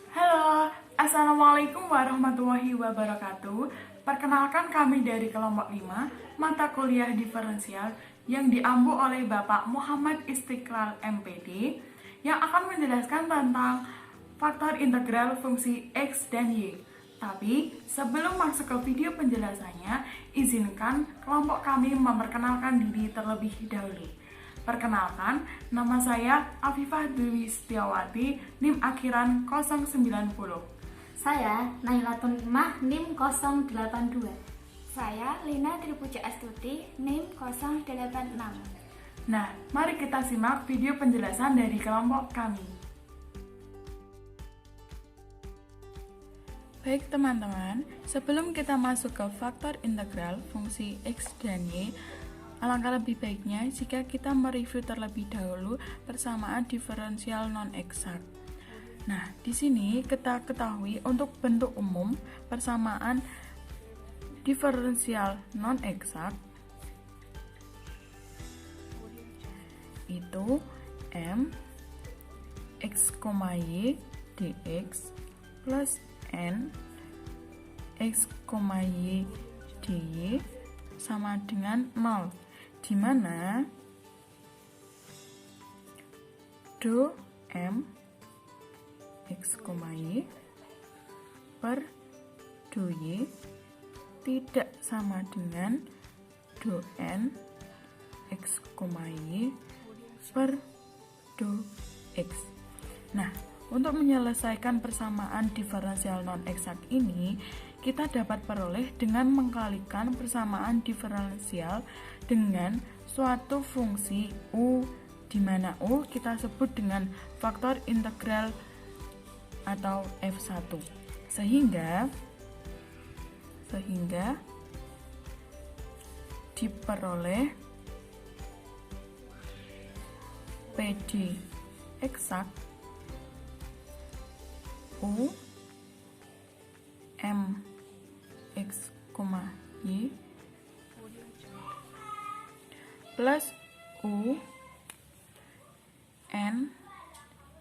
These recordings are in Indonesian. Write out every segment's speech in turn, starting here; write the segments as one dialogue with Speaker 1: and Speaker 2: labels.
Speaker 1: Halo, Assalamualaikum warahmatullahi wabarakatuh. Perkenalkan kami dari kelompok 5, mata kuliah diferensial yang diampu oleh Bapak Muhammad Istiqlal MPD yang akan menjelaskan tentang faktor integral fungsi X dan Y. Tapi sebelum masuk ke video penjelasannya, izinkan kelompok kami memperkenalkan diri terlebih dahulu. Perkenalkan, nama saya Afifah Dewi Setiawati, NIM akhiran 090.
Speaker 2: Saya Nailatun Imah, NIM 082.
Speaker 3: Saya Lina Tripuja Astuti, NIM 086.
Speaker 1: Nah, mari kita simak video penjelasan dari kelompok kami. Baik teman-teman, sebelum kita masuk ke faktor integral fungsi X dan Y, alangkah lebih baiknya jika kita mereview terlebih dahulu persamaan diferensial non-eksak. Nah, di sini kita ketahui untuk bentuk umum persamaan diferensial non-eksak itu M X, Y dx plus N X, Y dy sama dengan 0, di mana do M X, Y per do Y tidak sama dengan do N X, Y per do X. Nah, untuk menyelesaikan persamaan diferensial non-eksak ini, kita dapat peroleh dengan mengkalikan persamaan diferensial dengan suatu fungsi U, di mana U kita sebut dengan faktor integral atau F1. Sehingga diperoleh PD eksak U M X, Y plus U N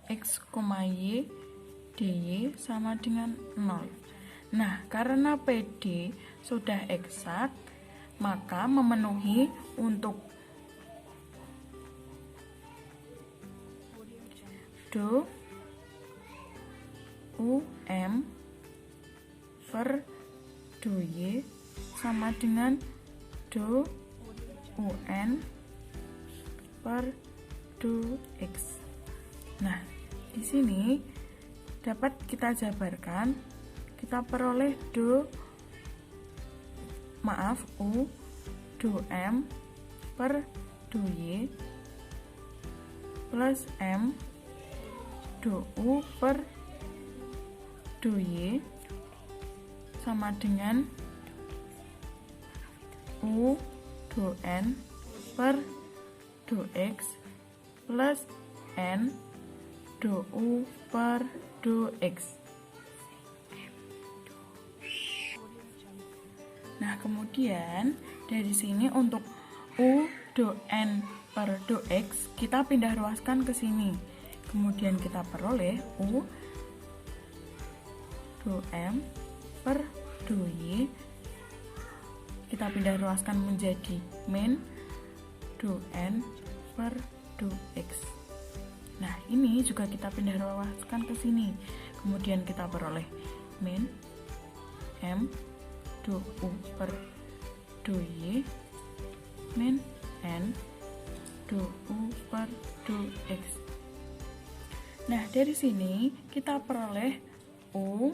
Speaker 1: X, Y dy sama dengan 0. Nah, karena PD sudah eksak, maka memenuhi untuk do UM per do Y sama dengan do UN per do X. Nah, di sini dapat kita jabarkan, kita peroleh U do M per do Y plus M do U per do Y sama dengan U do N per do X plus N do U per do X. Nah, kemudian dari sini untuk U do N per do X kita pindah ruaskan ke sini. Kemudian kita peroleh U do M per do Y, kita pindah ruaskan menjadi min do N per do X. Nah, ini juga kita pindah ruaskan ke sini. Kemudian kita peroleh min M do U per do Y min N do U per do X. Nah, dari sini kita peroleh U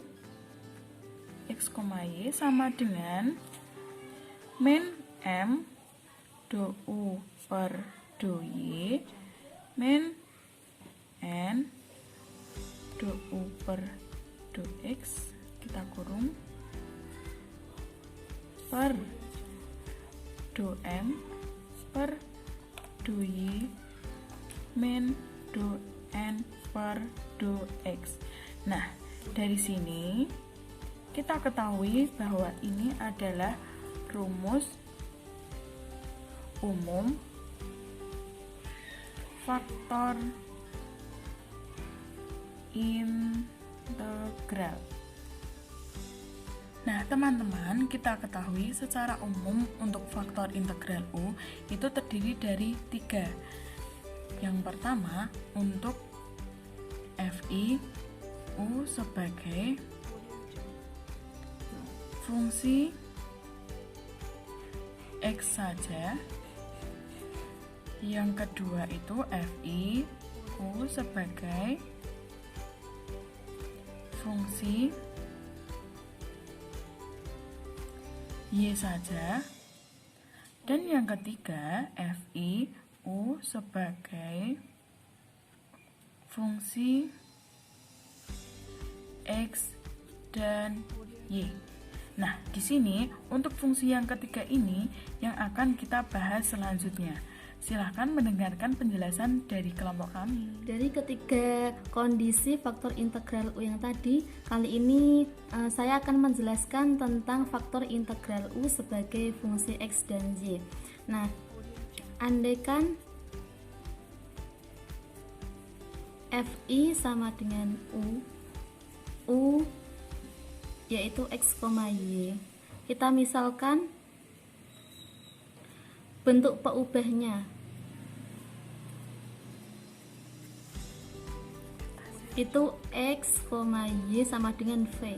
Speaker 1: X, Y sama dengan min M do U per do Y min N do U per do X, kita kurung, per do M per do Y min do N per do X. Nah, dari sini kita ketahui bahwa ini adalah rumus umum faktor integral. Nah, teman-teman, kita ketahui secara umum untuk faktor integral U itu terdiri dari 3. Yang pertama, untuk FI, U sebagai fungsi X saja. Yang kedua itu FI, U sebagai fungsi Y saja. Dan yang ketiga, FI, U sebagai fungsi X dan Y. Nah, di sini untuk fungsi yang ketiga ini yang akan kita bahas selanjutnya. Silahkan mendengarkan penjelasan dari kelompok kami.
Speaker 2: Dari ketiga kondisi faktor integral U yang tadi, kali ini saya akan menjelaskan tentang faktor integral U sebagai fungsi X dan Y. Nah, andaikan FI sama dengan U yaitu X, Y. Kita misalkan bentuk peubahnya itu X, Y sama dengan V,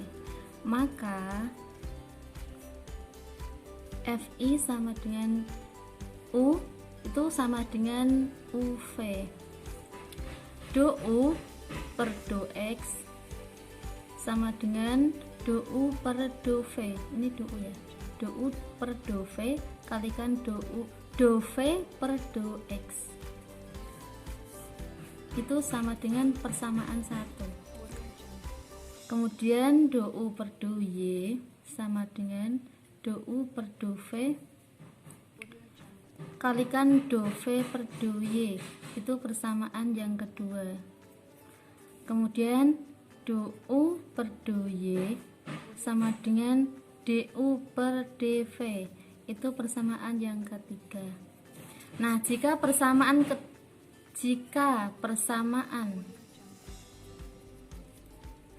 Speaker 2: maka FI sama dengan U itu sama dengan UV. Do U per do X sama dengan do U per do V. Ini do U ya. Do U per do V kalikan do V per do X. Itu sama dengan persamaan 1. Kemudian do U per do Y sama dengan do U per do V kalikan do V per do Y. Itu persamaan yang kedua. Kemudian do U per do Y sama dengan du per dv. Itu persamaan yang ketiga. Nah, jika persamaan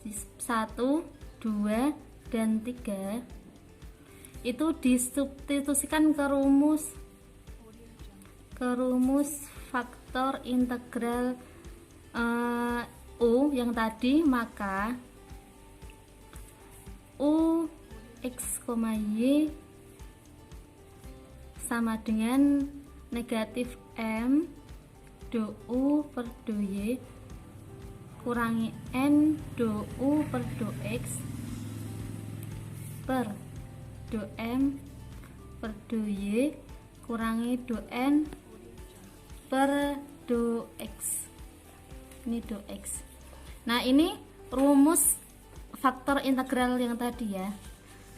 Speaker 2: 1, 2, dan 3 itu disubstitusikan ke rumus faktor integral U yang tadi, maka U X, Y sama dengan negatif M do U per do Y kurangi N do U per do X per do M per do Y kurangi do N per do X. Ini do X. Nah, ini rumus faktor integral yang tadi ya.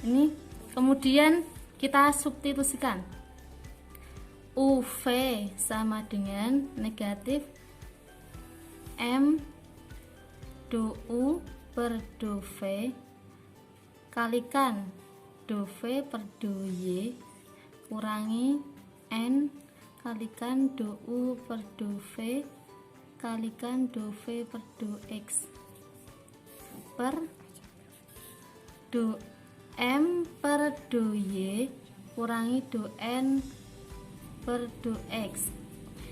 Speaker 2: Ini kemudian kita substitusikan. UV sama dengan negatif M do U per do V kalikan do V per do Y kurangi N kalikan do U per do V kalikan do V per do X per do M per do Y kurangi do N per do X.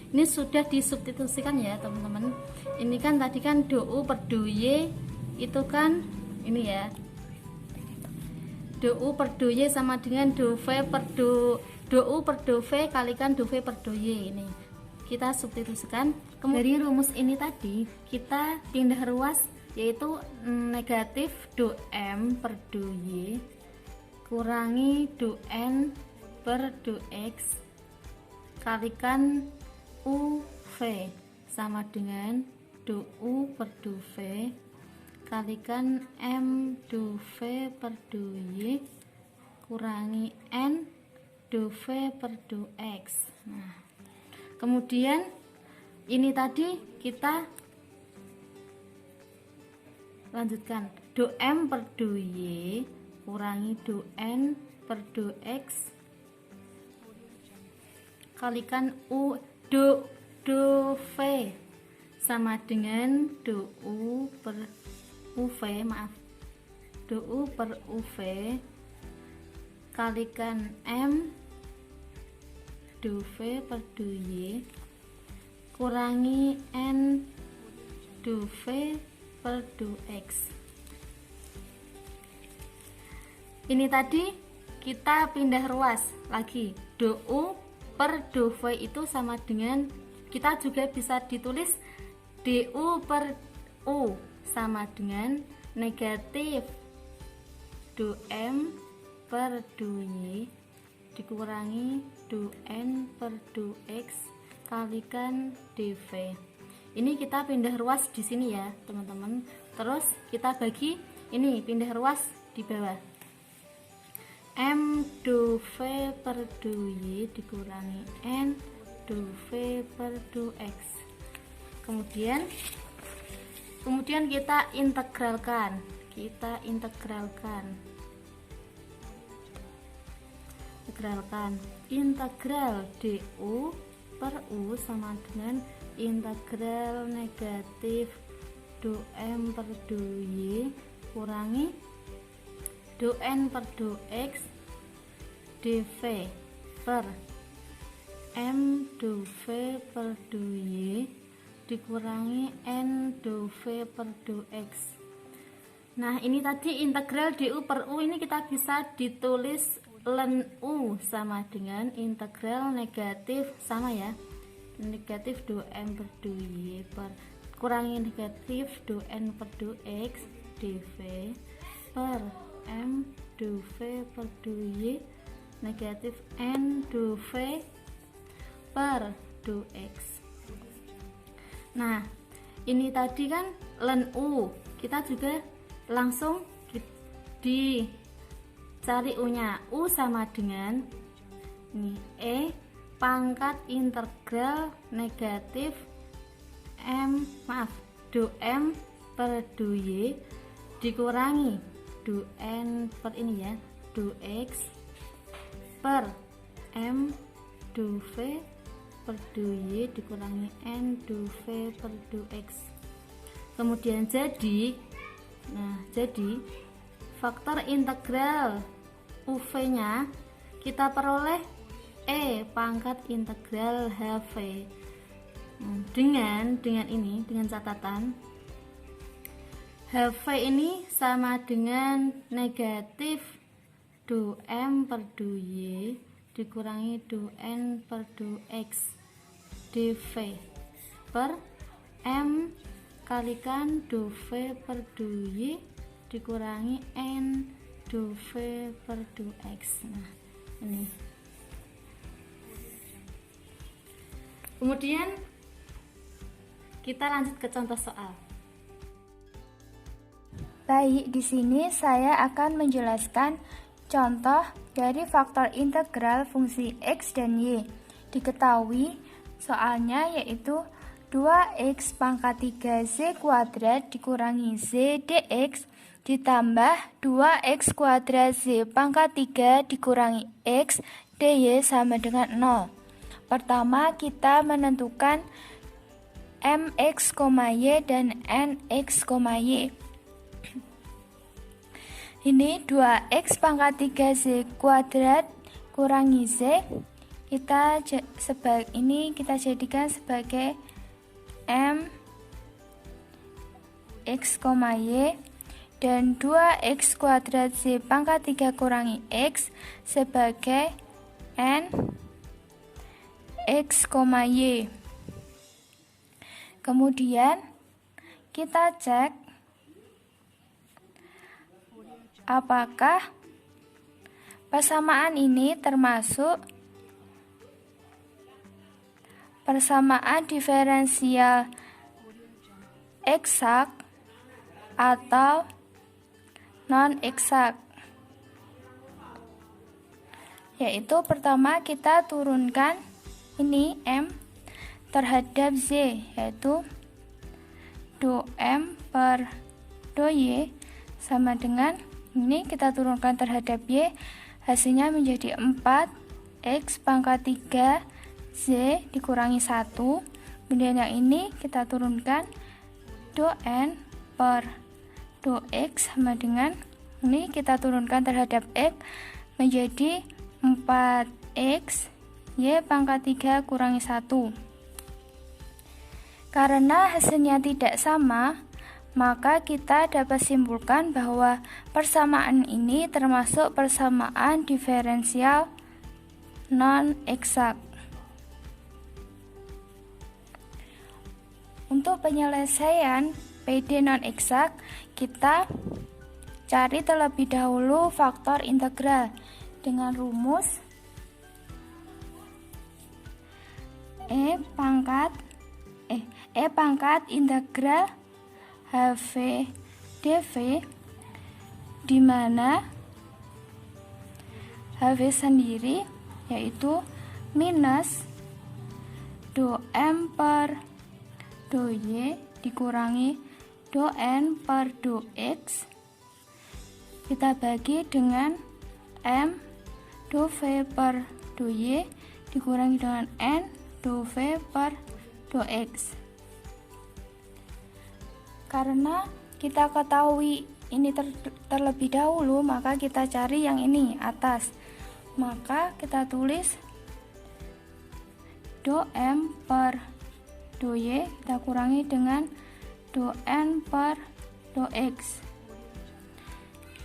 Speaker 2: Ini sudah disubstitusikan ya teman-teman. Ini kan tadi kan do U per do Y itu kan ini ya, do U per do Y sama dengan do V per do U per do V kalikan do V per do Y. Ini kita substitusikan. Dari rumus ini tadi kita pindah ruas, yaitu negatif do M per do Y kurangi do N per do X kalikan UV sama dengan do U per do V kalikan M do V per do Y kurangi N do V per do X. Nah, kemudian ini tadi kita lanjutkan, do M per do Y kurangi do N per do X kalikan U do V sama dengan DU per UV, DU per UV kalikan M DV per DY kurangi N DV per DX. Ini tadi kita pindah ruas lagi, DU per DV itu sama dengan, kita juga bisa ditulis DU per U sama dengan negatif DM per DY dikurangi DN per DX kalikan DV. Ini kita pindah ruas di sini ya teman-teman. Terus kita bagi ini, pindah ruas di bawah. M DV per DY dikurangi N DV per DX. Kemudian kita integralkan. Integral DU per U sama dengan integral negatif dm per dy kurangi dn per dx dv per m dv per dy dikurangi n dv per dx. Nah, ini tadi integral du per u ini kita bisa ditulis ln u sama dengan integral negatif, sama ya, negatif dm per dy per kurangi negatif dn per dx dv per m dv per dy negatif n dv per dx. Nah, ini tadi kan ln u, kita juga langsung dicari u-nya. U sama dengan ini pangkat integral negatif dm per dy dikurangi dn per ini ya dx per m dv per dy dikurangi n dv per dx. Kemudian jadi faktor integral UV-nya kita peroleh pangkat integral HV. Dengan catatan HV ini sama dengan negatif dm per dy dikurangi dn per dx dv per m kalikan dv per dy dikurangi n dv per dx. Nah, ini. Kemudian kita lanjut ke contoh soal.
Speaker 3: Baik, di sini saya akan menjelaskan contoh dari faktor integral fungsi x dan y. Diketahui soalnya yaitu 2x pangkat 3z kuadrat dikurangi z dx ditambah 2x kuadrat z pangkat 3 dikurangi x dy sama dengan 0. Pertama kita menentukan mx, y dan nx, y. Ini 2x pangkat 3z kuadrat kurangi z kita jadikan sebagai m x, y dan 2x kuadrat z pangkat 3 kurangi x sebagai n x, y. Kemudian kita cek apakah persamaan ini termasuk persamaan diferensial eksak atau non eksak. Yaitu pertama kita turunkan ini m terhadap z, yaitu dm per dy sama dengan ini kita turunkan terhadap y, hasilnya menjadi 4x pangkat 3 z dikurangi 1 Kemudian yang ini kita turunkan, do n per do x sama dengan, ini kita turunkan terhadap x menjadi 4x y pangkat 3 kurangi 1. Karena hasilnya tidak sama, maka kita dapat simpulkan bahwa persamaan ini termasuk persamaan diferensial non-eksak. Untuk penyelesaian PD non-eksak, kita cari terlebih dahulu faktor integral dengan rumus E pangkat integral HV dV, di mana HV sendiri yaitu minus do M per do Y dikurangi do N per do X, kita bagi dengan M do V per do Y dikurangi dengan N do V per do X. Karena kita ketahui ini terlebih dahulu, maka kita cari yang ini atas. Maka kita tulis do M per do Y kita kurangi dengan do N per do X.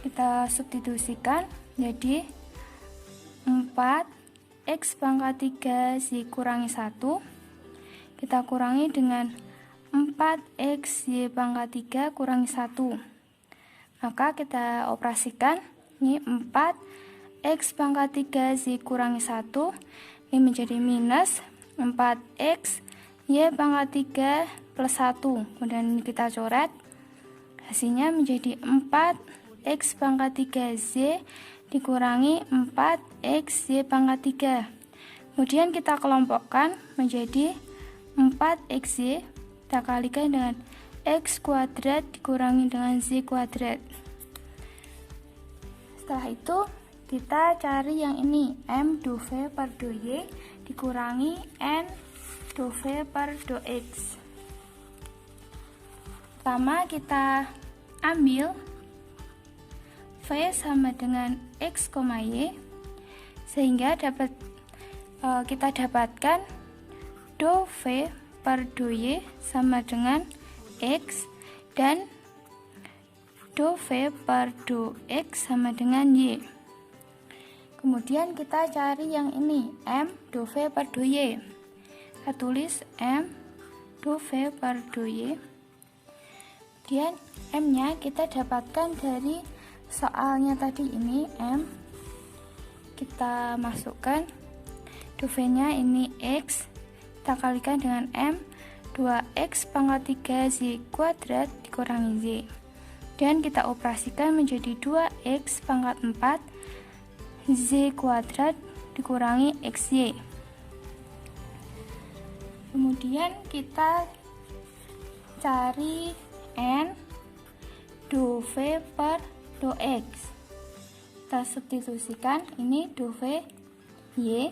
Speaker 3: Kita substitusikan jadi 4x pangkat 3 Z kurangi 1 kita kurangi dengan 4x Y pangkat 3 kurangi 1. Maka kita operasikan, ini 4x pangkat 3 Z kurangi 1 ini menjadi minus 4x Y pangkat 3 plus 1. Kemudian kita coret, hasilnya menjadi 4x pangkat 3 Z dikurangi 4x Y pangkat 3. Kemudian kita kelompokkan menjadi 4xy kita kalikan dengan x kuadrat dikurangi dengan z kuadrat. Setelah itu kita cari yang ini, M do V per do Y dikurangi N do V per do X. Pertama kita ambil V sama dengan X, Y sehingga kita dapatkan do V per do Y sama dengan X dan do V per do X sama dengan Y. Kemudian kita cari yang ini, M do V per do Y. Kita tulis M do V per do Y. Kemudian M nya kita dapatkan dari soalnya tadi ini, M kita masukkan, do V nya ini X kita kalikan dengan M 2x pangkat 3 Z kuadrat dikurangi Z, dan kita operasikan menjadi 2x pangkat 4 Z kuadrat dikurangi XY. Kemudian kita cari N do V per do X. Kita substitusikan, ini do V Y,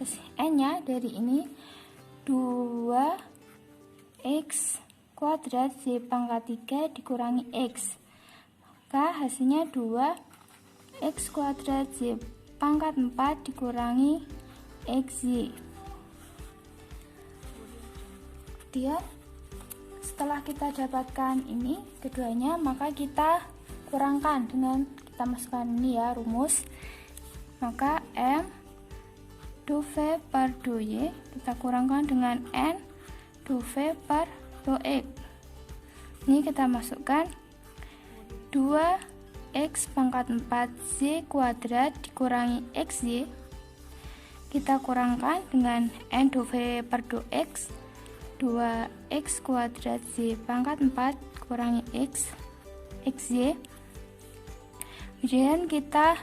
Speaker 3: terus N nya dari ini 2x kuadrat Z pangkat 3 dikurangi X, maka hasilnya 2x kuadrat Z pangkat 4 dikurangi XY. Kemudian setelah kita dapatkan ini keduanya, maka kita kurangkan dengan kita masukkan ini ya rumus, maka M do V per do Y kita kurangkan dengan N do V per do X. Ini kita masukkan 2x pangkat 4 Z kuadrat dikurangi XY, kita kurangkan dengan N do V per do X, 2x kuadrat Z pangkat 4 kurangi X XY. Kemudian kita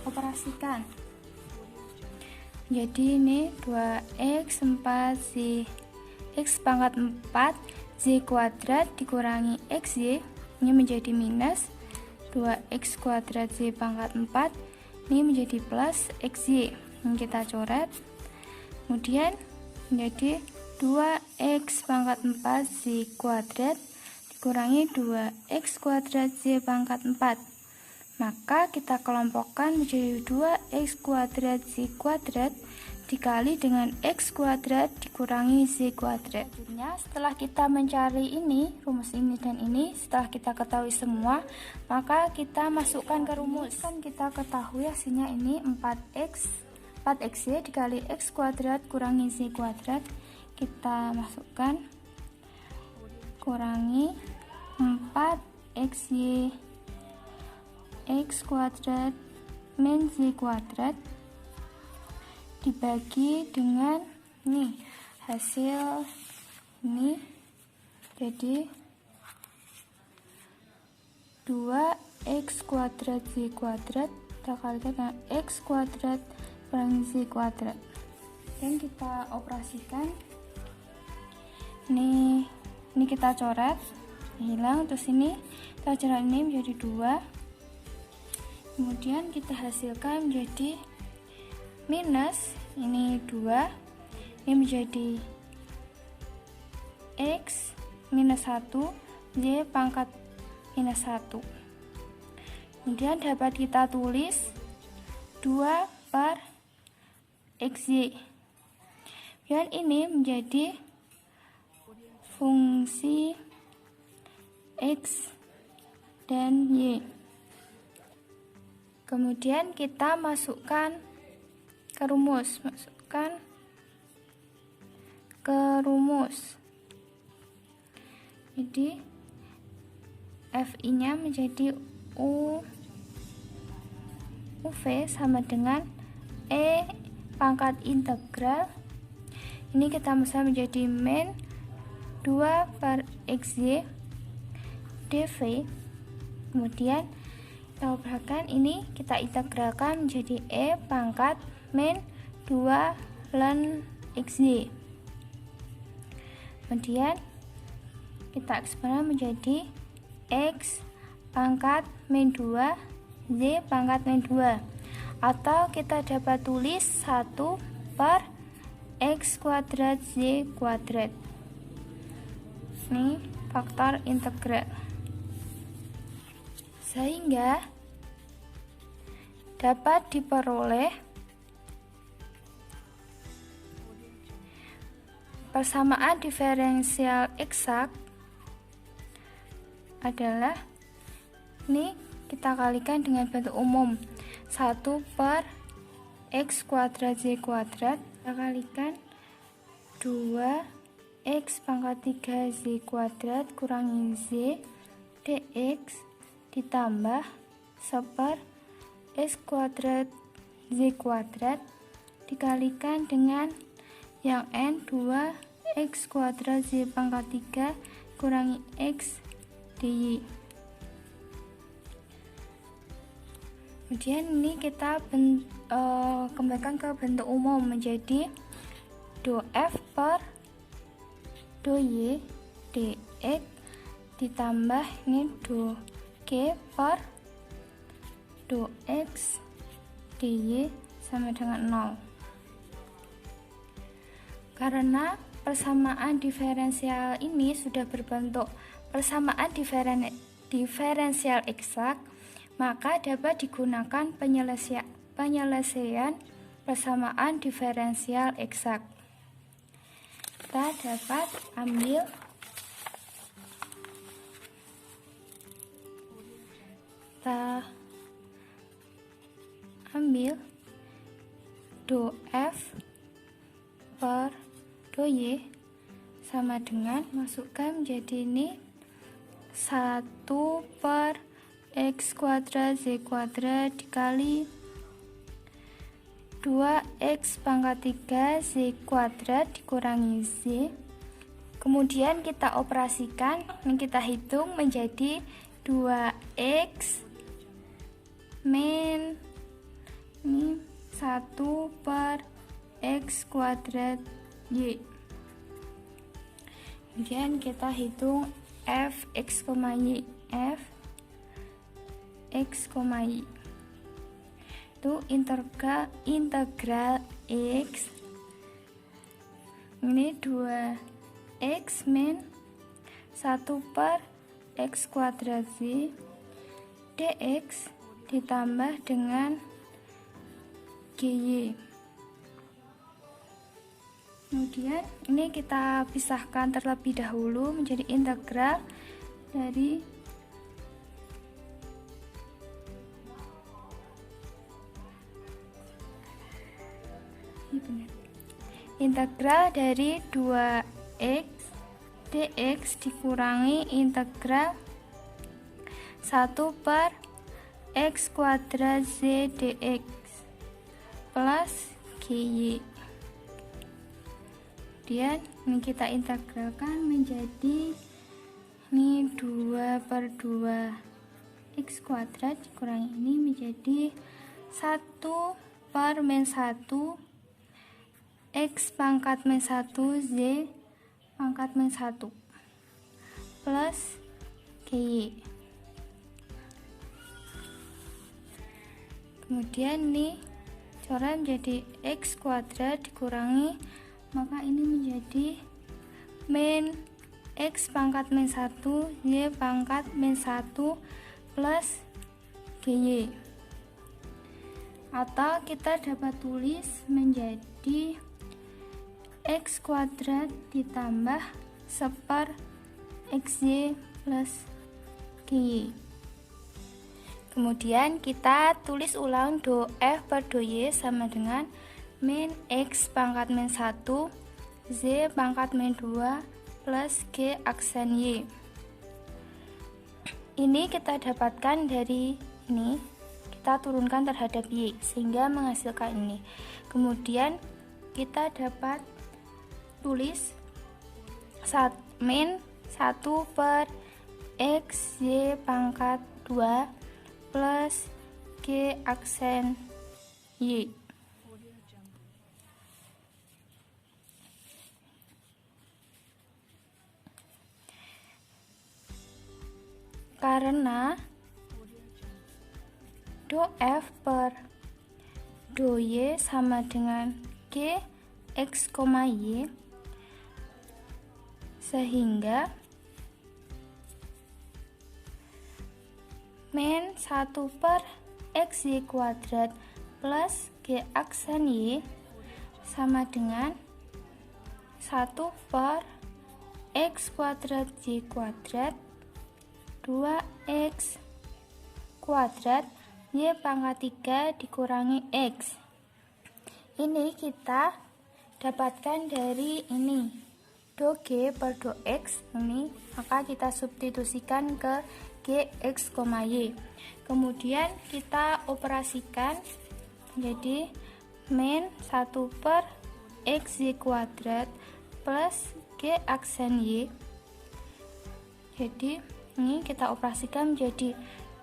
Speaker 3: operasikan, jadi ini 2x 4z x pangkat 4 z kuadrat dikurangi xy, ini menjadi minus 2x kuadrat z pangkat 4, ini menjadi plus xy. Ini kita coret, kemudian menjadi 2x pangkat 4 z kuadrat dikurangi 2x kuadrat z pangkat 4. Maka kita kelompokkan menjadi 2x kuadrat z kuadrat dikali dengan x kuadrat dikurangi z kuadrat. Setelah kita mencari ini, rumus ini dan ini, setelah kita ketahui semua, maka kita masukkan ke rumus. Kan kita ketahui hasilnya ini 4xy dikali x kuadrat kurangi z kuadrat. Kita masukkan kurangi 4xy x kuadrat min z kuadrat dibagi dengan nih hasil ini, jadi 2x kuadrat z kuadrat kita kalikan dengan x kuadrat kurangi z kuadrat, dan kita operasikan. Ini kita coret hilang, terus ini kita coret ini menjadi 2, kemudian kita hasilkan menjadi minus ini 2, ini menjadi x minus 1 y pangkat minus 1, kemudian dapat kita tulis 2 per xy, dan ini menjadi fungsi x dan y. Kemudian kita masukkan ke rumus, jadi fi nya menjadi uv sama dengan e pangkat integral, ini kita bisa menjadi min 2 per xy dv, kemudian kita operasikan ini, kita integralkan menjadi e pangkat min 2 ln xy, kemudian kita eksponen menjadi x pangkat min 2 y pangkat min 2, atau kita dapat tulis 1 per x kuadrat z kuadrat. Ini faktor integral, sehingga dapat diperoleh persamaan diferensial eksak adalah, ini kita kalikan dengan bentuk umum 1 per x kuadrat z kuadrat, kita kalikan 2x pangkat 3 z kuadrat kurangi z dx ditambah 1 per x kuadrat z kuadrat dikalikan dengan yang n 2x kuadrat z pangkat 3 kurangi x dy. Kemudian ini kita kembalikan ke bentuk umum menjadi do f per do y dx ditambah ini do g per do x dy sama dengan 0. Karena persamaan diferensial ini sudah berbentuk persamaan diferensial eksak, maka dapat digunakan penyelesaian persamaan diferensial eksak. Kita dapat ambil do f per do y sama dengan, masukkan menjadi ini 1 per x kuadrat z kuadrat dikali 2x pangkat 3 z kuadrat dikurangi z, kemudian kita operasikan, ini kita hitung menjadi 2x min ini 1 per x kuadrat y, kemudian kita hitung f x, y, f x, y itu integral x ini 2x min 1 per x kuadrat z dx ditambah dengan gy. Kemudian ini kita pisahkan terlebih dahulu menjadi integral dari integral dari 2x dx dikurangi integral 1 per x kuadrat z dx plus gy. Kemudian ini kita integralkan menjadi ini 2 per 2 x kuadrat dikurangi ini menjadi 1 per min 1 x pangkat min 1 z pangkat min 1 plus gy. Kemudian ini coret menjadi x kuadrat dikurangi, maka ini menjadi min x pangkat min 1 y pangkat min 1 plus gy. Atau kita dapat tulis menjadi x kuadrat ditambah 1/, xy plus gy. Kemudian kita tulis ulang do f per do y sama dengan min x pangkat min 1 z pangkat min 2 plus g aksen y. Ini kita dapatkan dari ini, kita turunkan terhadap y sehingga menghasilkan ini. Kemudian kita dapat tulis min 1 per x y pangkat 2 plus g aksen y. Karena do f per do y sama dengan g x, y, sehingga min 1 per xy kuadrat plus g aksen y sama dengan 1 per x kuadrat y kuadrat 2x kuadrat y pangkat 3 dikurangi x. Ini kita dapatkan dari ini do g per do x ini, maka kita substitusikan ke g x, y. Kemudian kita operasikan jadi min 1 per xy kuadrat plus g aksen y. Jadi ini kita operasikan menjadi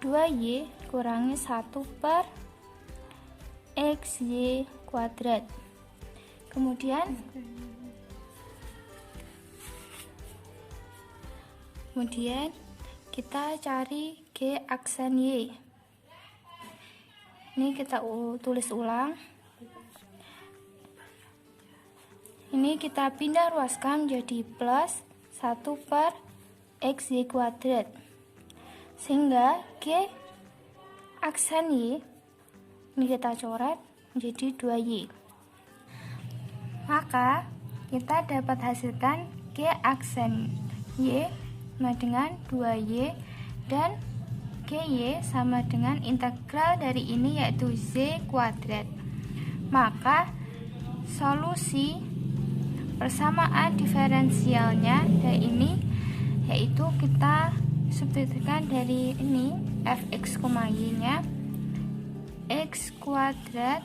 Speaker 3: 2y kurangi 1 per xy kuadrat. Kemudian kita cari g aksen y. Ini kita tulis ulang. Ini kita pindah ruaskan menjadi plus 1 per xy kuadrat, sehingga g aksen y ini kita coret menjadi 2y. Maka kita dapat hasilkan g aksen y sama dengan 2y dan gy sama dengan integral dari ini yaitu z kuadrat. Maka solusi persamaan diferensialnya dari ini yaitu kita substitusikan dari ini fx, y nya x kuadrat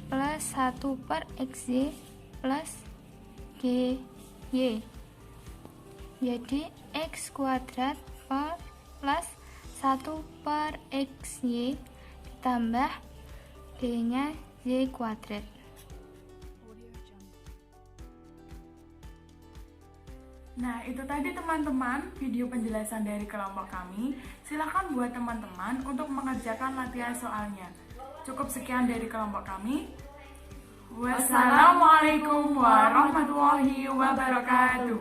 Speaker 3: plus 1 per xy plus gy. Jadi x kuadrat plus 1 per xy ditambah g nya y kuadrat.
Speaker 1: Nah, itu tadi teman-teman video penjelasan dari kelompok kami. Silakan buat teman-teman untuk mengerjakan latihan soalnya. Cukup sekian dari kelompok kami. Wassalamualaikum warahmatullahi wabarakatuh.